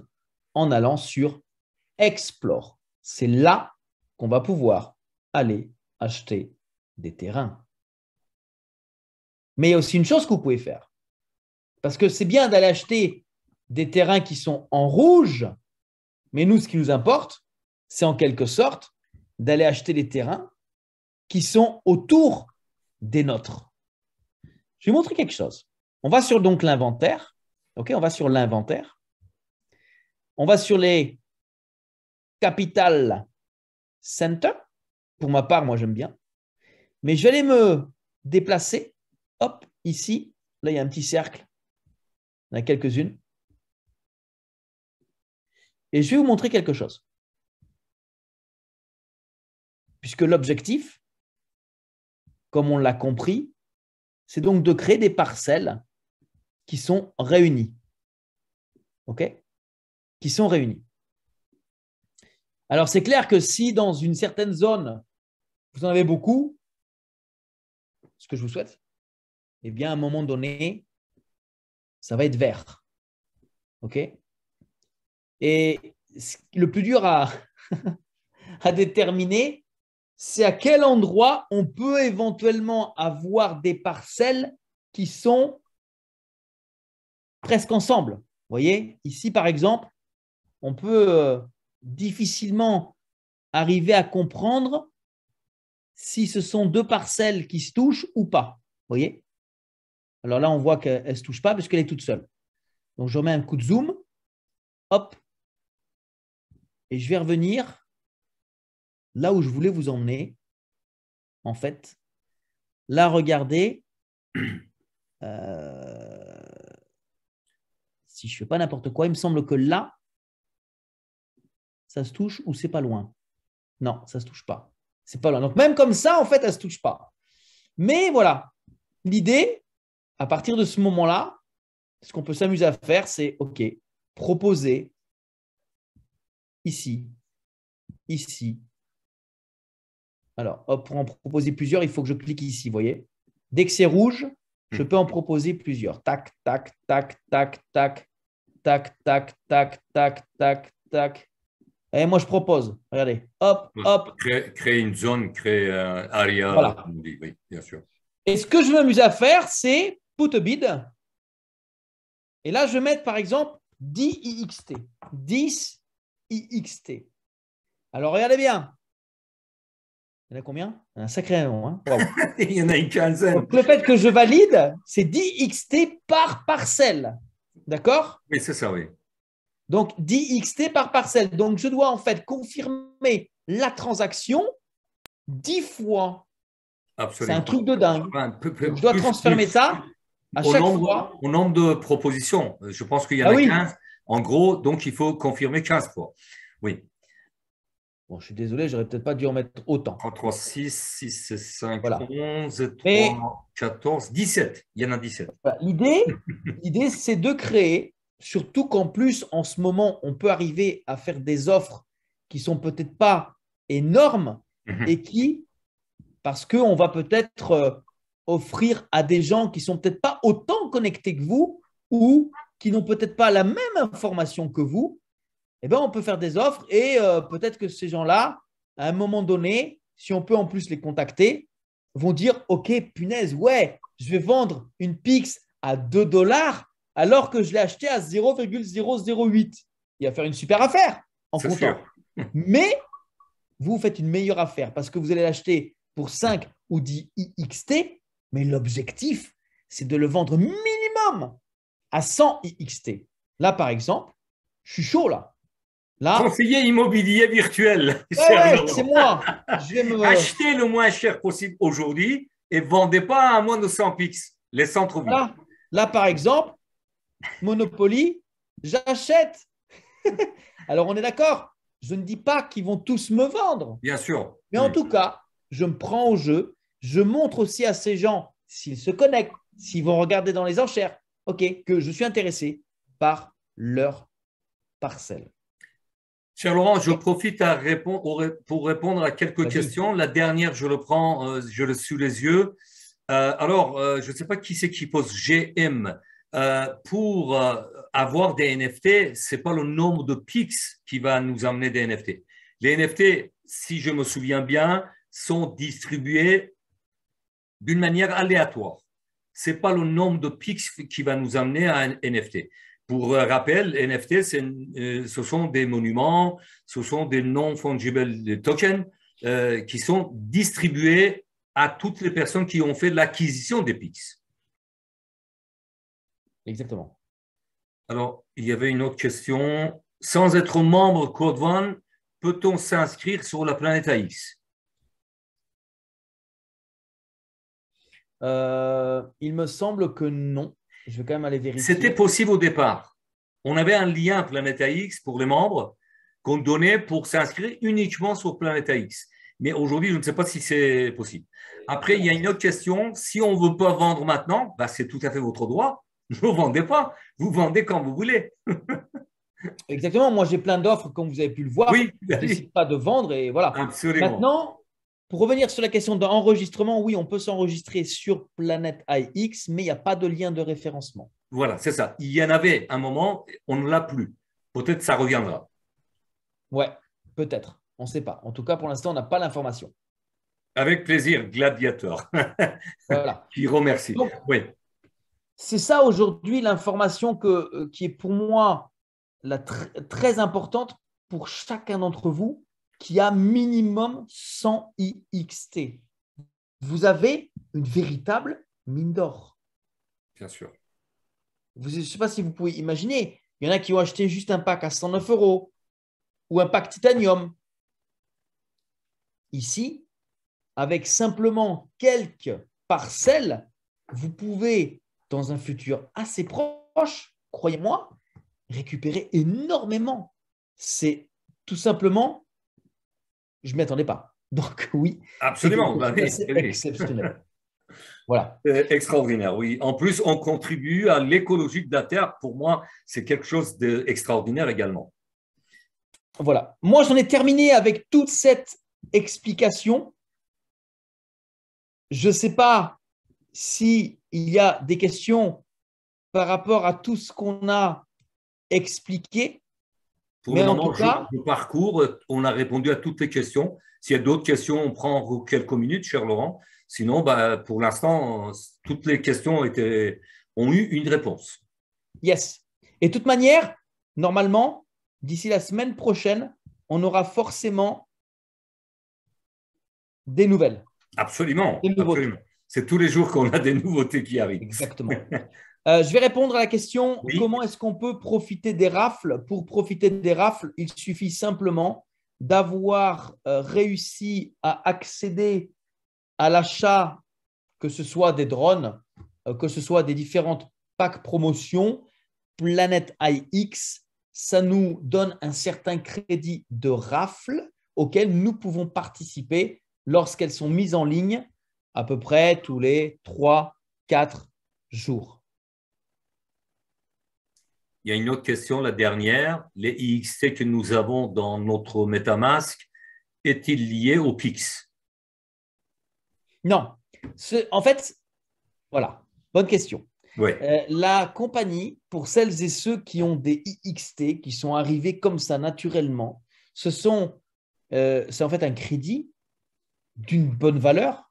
en allant sur Explore. C'est là qu'on va pouvoir aller acheter des terrains. Mais il y a aussi une chose que vous pouvez faire. Parce que c'est bien d'aller acheter des terrains qui sont en rouge, mais nous, ce qui nous importe, c'est en quelque sorte d'aller acheter des terrains qui sont autour des nôtres. Je vais vous montrer quelque chose. On va sur donc l'inventaire. OK, on va sur l'inventaire. On va sur les Capital Center. Pour ma part, moi, j'aime bien. Mais je vais aller me déplacer. Hop, ici. Là, il y a un petit cercle. Il y en a quelques-unes. Et je vais vous montrer quelque chose. Puisque l'objectif, comme on l'a compris, c'est donc de créer des parcelles qui sont réunies. OK? Qui sont réunies. Alors, c'est clair que si dans une certaine zone, vous en avez beaucoup, ce que je vous souhaite, eh bien, à un moment donné, ça va être vert. OK? Et le plus dur à déterminer, c'est à quel endroit on peut éventuellement avoir des parcelles qui sont presque ensemble. Vous voyez, ici, par exemple, on peut difficilement arriver à comprendre si ce sont deux parcelles qui se touchent ou pas. Vous voyez? Alors là, on voit qu'elle ne se touche pas puisqu'elle est toute seule. Donc, je remets un coup de zoom. Hop. Et je vais revenir là où je voulais vous emmener. En fait, là, regardez. Si je ne fais pas n'importe quoi, il me semble que là, ça se touche ou c'est pas loin. Non, ça ne se touche pas. C'est pas loin. Donc, même comme ça, en fait, elle ne se touche pas. Mais voilà, l'idée, à partir de ce moment-là, ce qu'on peut s'amuser à faire, c'est, OK, proposer ici, ici. Alors, hop, pour en proposer plusieurs, il faut que je clique ici, vous voyez. Dès que c'est rouge, je peux en proposer plusieurs. Tac, tac, tac, tac, tac, tac, tac, tac, tac, tac, tac. Et moi, je propose. Regardez. Hop, hop. Créer une zone, créer un area, voilà. Comme on dit, oui, bien sûr. Et ce que je vais m'amuser à faire, c'est put a bid. Et là, je vais mettre, par exemple, 10 IXT. 10 IXT. Alors, regardez bien. Il y en a combien? Un sacré nom. Hein, wow. Il y en a une quinzaine. Donc, le fait que je valide, c'est 10 XT par parcelle. D'accord? Oui, c'est ça, oui. Donc, 10 XT par parcelle. Donc, je dois en fait confirmer la transaction 10 fois. Absolument. C'est un truc de dingue. Je dois transformer ça à chaque fois. Au nombre de propositions. Je pense qu'il y en a 15. En gros, donc, il faut confirmer 15 fois. Oui. Bon, je suis désolé, j'aurais peut-être pas dû en mettre autant. 3, 6, 6, 5, voilà. 11, 3, 14, 17. Il y en a 17. Voilà. L'idée, c'est de créer Surtout qu'en plus, en ce moment, on peut arriver à faire des offres qui sont peut-être pas énormes et qui, parce qu'on va peut-être offrir à des gens qui sont peut-être pas autant connectés que vous ou qui n'ont peut-être pas la même information que vous, eh ben, on peut faire des offres et peut-être que ces gens-là, à un moment donné, si on peut en plus les contacter, vont dire, OK, punaise, ouais, je vais vendre une Pix à 2 dollars alors que je l'ai acheté à 0,008. Il va faire une super affaire en C'est sûr. comptant. Mais vous faites une meilleure affaire parce que vous allez l'acheter pour 5 ou 10 IXT, mais l'objectif, c'est de le vendre minimum à 100 IXT. Là, par exemple, je suis chaud là. Là, Conseiller immobilier virtuel, ouais, cher ouais, c'est Laurent. moi. Je vais me. Achetez le moins cher possible aujourd'hui et vendez pas à moins de 100 pics. Les centres vides. Là, par exemple, Monopoly, j'achète. Alors, on est d'accord. Je ne dis pas qu'ils vont tous me vendre. Bien sûr. Mais en tout cas, je me prends au jeu. Je montre aussi à ces gens, s'ils se connectent, s'ils vont regarder dans les enchères, OK, que je suis intéressé par leur parcelle. Cher Laurent, je profite pour répondre à quelques Vas-y. questions. La dernière, je le prends, je l'ai sous les yeux. Je ne sais pas qui c'est qui pose GM. Pour avoir des NFT, ce n'est pas le nombre de pics qui va nous amener des NFT. Les NFT, si je me souviens bien, sont distribués d'une manière aléatoire. Ce n'est pas le nombre de pics qui va nous amener à un NFT. Pour rappel, NFT, ce sont des monuments, ce sont des non-fungible tokens qui sont distribués à toutes les personnes qui ont fait l'acquisition des pics. Exactement. Alors, il y avait une autre question. Sans être membre Code One, peut-on s'inscrire sur la planète AX? Il me semble que non. Je vais quand même aller vérifier. C'était possible au départ. On avait un lien Planète AX pour les membres qu'on donnait pour s'inscrire uniquement sur Planète AX. Mais aujourd'hui, je ne sais pas si c'est possible. Après, il y a une autre question. Si on ne veut pas vendre maintenant, bah, c'est tout à fait votre droit. Ne vendez pas. Vous vendez quand vous voulez. Exactement. Moi, j'ai plein d'offres, comme vous avez pu le voir. Oui, Je décide pas de vendre et voilà. absolument. Maintenant, pour revenir sur la question d'enregistrement, oui, on peut s'enregistrer sur Planète AX, mais il n'y a pas de lien de référencement. Voilà, c'est ça. Il y en avait un moment, on ne l'a plus. Peut-être ça reviendra. Ouais, peut-être. On ne sait pas. En tout cas, pour l'instant, on n'a pas l'information. Avec plaisir, Gladiator. Voilà. Qui remercie. Donc, Oui, c'est ça aujourd'hui l'information qui est pour moi très importante pour chacun d'entre vous qui a minimum 100 IXT. Vous avez une véritable mine d'or. bien sûr. Je ne sais pas si vous pouvez imaginer, il y en a qui ont acheté juste un pack à 109 euros ou un pack titanium. Ici, avec simplement quelques parcelles, vous pouvez, dans un futur assez proche, croyez-moi, récupérer énormément. C'est tout simplement, je ne m'y attendais pas. Donc oui, c'est quelque Absolument. chose Bah oui, d'assez oui. exceptionnel. Voilà. Extraordinaire, oui. En plus, on contribue à l'écologie de la Terre. Pour moi, c'est quelque chose d'extraordinaire également. Voilà. Moi, j'en ai terminé avec toute cette explication. Je ne sais pas s'il y a des questions par rapport à tout ce qu'on a expliqué, Pour le mais en tout moment, cas, je parcours. On a répondu à toutes les questions. S'il y a d'autres questions, on prend quelques minutes, cher Laurent. Sinon, bah, pour l'instant, toutes les questions ont eu une réponse. yes. Et de toute manière, normalement, d'ici la semaine prochaine, on aura forcément des nouvelles, Absolument, des nouveautés. absolument. C'est tous les jours qu'on a des nouveautés qui arrivent. Exactement. Je vais répondre à la question, Oui, comment est-ce qu'on peut profiter des rafles? Pour profiter des rafles, il suffit simplement d'avoir réussi à accéder à l'achat, que ce soit des drones, que ce soit des différentes packs promotions, Planète IX, ça nous donne un certain crédit de rafle auquel nous pouvons participer lorsqu'elles sont mises en ligne à peu près tous les 3-4 jours. Il y a une autre question, la dernière. Les IXT que nous avons dans notre MetaMask, est-il lié au Pix? Non. En fait, voilà, bonne question. Oui. La compagnie, pour celles et ceux qui ont des IXT, qui sont arrivés comme ça naturellement, c'est en fait un crédit d'une bonne valeur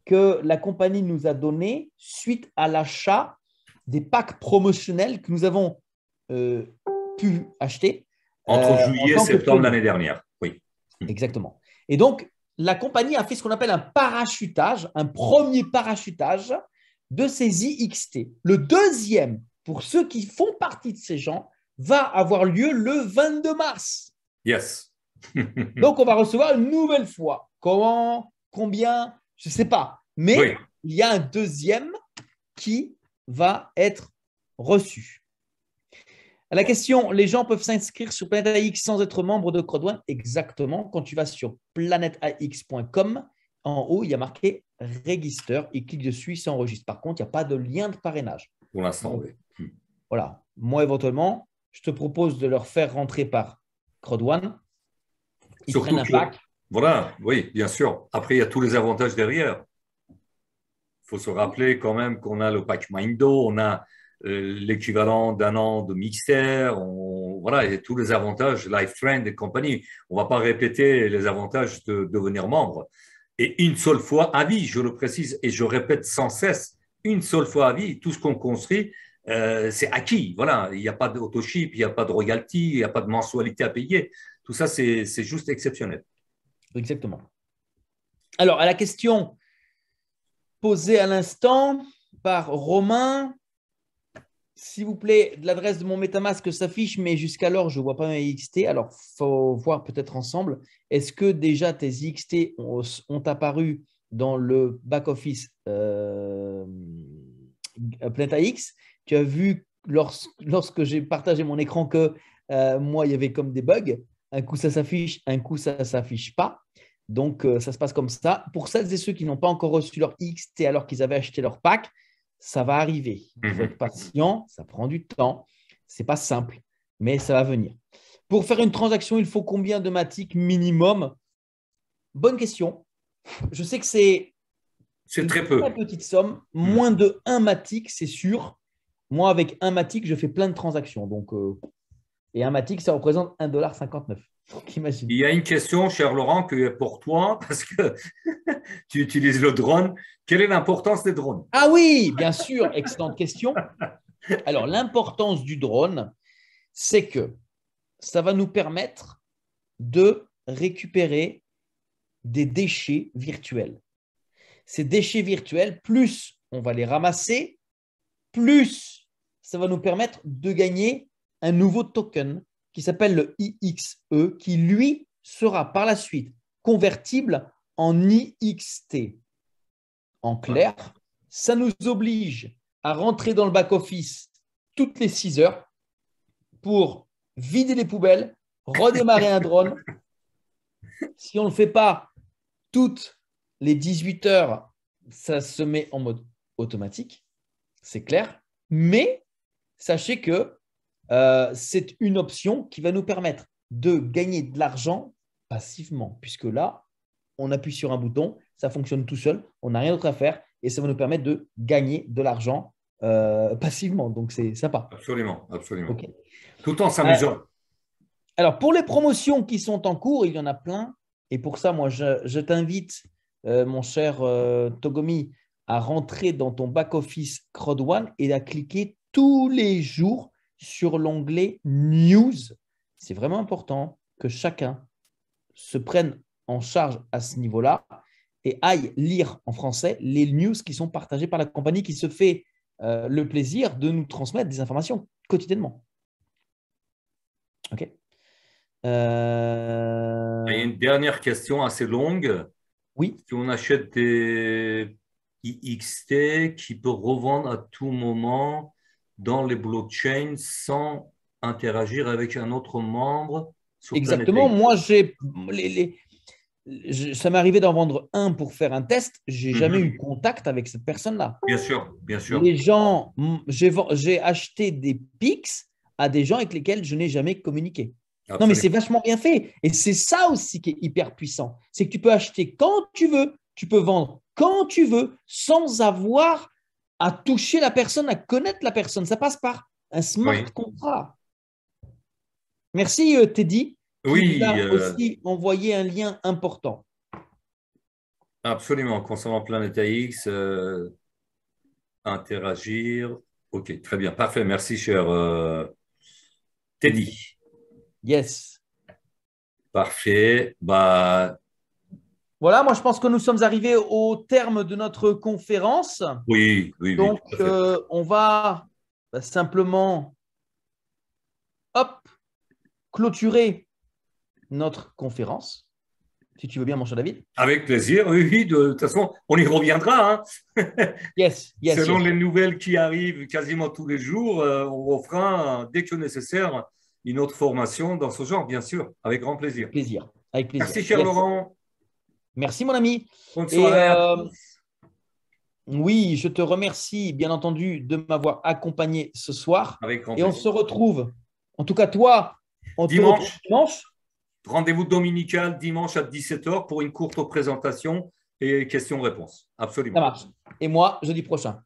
que la compagnie nous a donné suite à l'achat des packs promotionnels que nous avons pu acheter Entre en juillet et tant que septembre pionniers. l'année dernière. Oui. Exactement. Et donc, la compagnie a fait ce qu'on appelle un parachutage, un premier parachutage de ces IXT. Le deuxième, pour ceux qui font partie de ces gens, va avoir lieu le 22 mars. Yes. Donc, on va recevoir une nouvelle fois. Comment, combien, je ne sais pas. Mais Oui. il y a un deuxième qui va être reçu. À la question, les gens peuvent s'inscrire sur Planète AX sans être membre de CrowdOne? Exactement. Quand tu vas sur planetax.com, en haut, il y a marqué Register. Il clique dessus, il s'enregistre. Par contre, il n'y a pas de lien de parrainage. Pour l'instant, Donc, oui. voilà. Moi, éventuellement, je te propose de leur faire rentrer par CrowdOne. Ils Surtout prennent un que, pack. voilà, oui, bien sûr. Après, il y a tous les avantages derrière. Il faut se rappeler quand même qu'on a le pack Mindo, on a l'équivalent d'un an de Mixer, voilà, et tous les avantages, LifeTrend et compagnie. On ne va pas répéter les avantages de devenir membre. Et une seule fois à vie, je le précise, et je répète sans cesse, une seule fois à vie, tout ce qu'on construit, c'est acquis. Voilà, il n'y a pas d'autoship, il n'y a pas de royalty, il n'y a pas de mensualité à payer. Tout ça, c'est juste exceptionnel. Exactement. Alors, à la question posée à l'instant par Romain, s'il vous plaît, l'adresse de mon MetaMask s'affiche, mais jusqu'alors, je ne vois pas mes IXT. Alors, il faut voir peut-être ensemble. Est-ce que déjà tes IXT ont apparu dans le back-office PlanetAX? Tu as vu lorsque j'ai partagé mon écran que moi, il y avait comme des bugs. Un coup, ça s'affiche, un coup, ça ne s'affiche pas. Donc, ça se passe comme ça. Pour celles et ceux qui n'ont pas encore reçu leur IXT alors qu'ils avaient acheté leur pack, ça va arriver. Il faut être patient, ça prend du temps. Ce n'est pas simple, mais ça va venir. Pour faire une transaction, il faut combien de Matic minimum? Bonne question. Je sais que c'est une très très peu. petite somme. Moins de 1 Matic, c'est sûr. Moi, avec 1 Matic, je fais plein de transactions. Donc, et 1 Matic, ça représente 1,59 $. Donc, imagine. Il y a une question, cher Laurent, que pour toi, parce que tu utilises le drone. Quelle est l'importance des drones? Ah oui, bien sûr, excellente question. Alors, l'importance du drone, c'est que ça va nous permettre de récupérer des déchets virtuels. Ces déchets virtuels, plus on va les ramasser, plus ça va nous permettre de gagner un nouveau token qui s'appelle le IXE, qui lui sera par la suite convertible en IXT. En clair, ça nous oblige à rentrer dans le back-office toutes les 6 heures pour vider les poubelles, redémarrer un drone. Si on ne le fait pas toutes les 18 heures, ça se met en mode automatique, c'est clair. Mais sachez que c'est une option qui va nous permettre de gagner de l'argent passivement, puisque là, on appuie sur un bouton, ça fonctionne tout seul, on n'a rien d'autre à faire, et ça va nous permettre de gagner de l'argent passivement. Donc, c'est sympa. Absolument, absolument. Okay. Tout en s'amusant. Alors, pour les promotions qui sont en cours, il y en a plein. Et pour ça, moi, je t'invite, mon cher Togomi, à rentrer dans ton back-office CrowdOne et à cliquer tous les jours sur l'onglet News. C'est vraiment important que chacun se prenne en charge à ce niveau-là et aille lire en français les news qui sont partagées par la compagnie qui se fait le plaisir de nous transmettre des informations quotidiennement. OK. Il y a une dernière question assez longue. Oui. Si on achète des IXT qui peut revendre à tout moment dans les blockchains sans interagir avec un autre membre sur Exactement. Planète Moi, ça m'est arrivé d'en vendre un pour faire un test. Je n'ai jamais eu contact avec cette personne-là. Bien sûr, bien sûr. Les gens, j'ai acheté des PIX à des gens avec lesquels je n'ai jamais communiqué. Absolument. Non, mais c'est vachement bien fait. Et c'est ça aussi qui est hyper puissant. C'est que tu peux acheter quand tu veux, tu peux vendre quand tu veux, sans avoir à toucher la personne, à connaître la personne. Ça passe par un smart contract. Merci Teddy, qui nous Oui, a aussi envoyé un lien important. absolument. Concernant Planète AX, interagir. OK, très bien. Parfait. Merci, cher Teddy. Yes. Parfait. Bah, Voilà, moi je pense que nous sommes arrivés au terme de notre conférence. oui, oui, oui. Donc, Tout à fait. on va simplement, hop, clôturer notre conférence. Si tu veux bien, mon cher David. Avec plaisir, oui, oui. De toute façon, on y reviendra. Hein. Yes, yes, Selon yes. les nouvelles qui arrivent quasiment tous les jours, on fera, dès que nécessaire, une autre formation dans ce genre, bien sûr, avec grand plaisir. Plaisir, avec plaisir. Merci, cher Yes. Laurent. Merci, mon ami. Bonne Et soirée à tous. oui, je te remercie, bien entendu, de m'avoir accompagné ce soir. Avec grand Et on plaisir. se retrouve, en tout cas toi, on te retrouve Dimanche, dimanche. rendez-vous dominical dimanche à 17h pour une courte présentation et questions-réponses. Ça Absolument. marche. Et moi, jeudi prochain.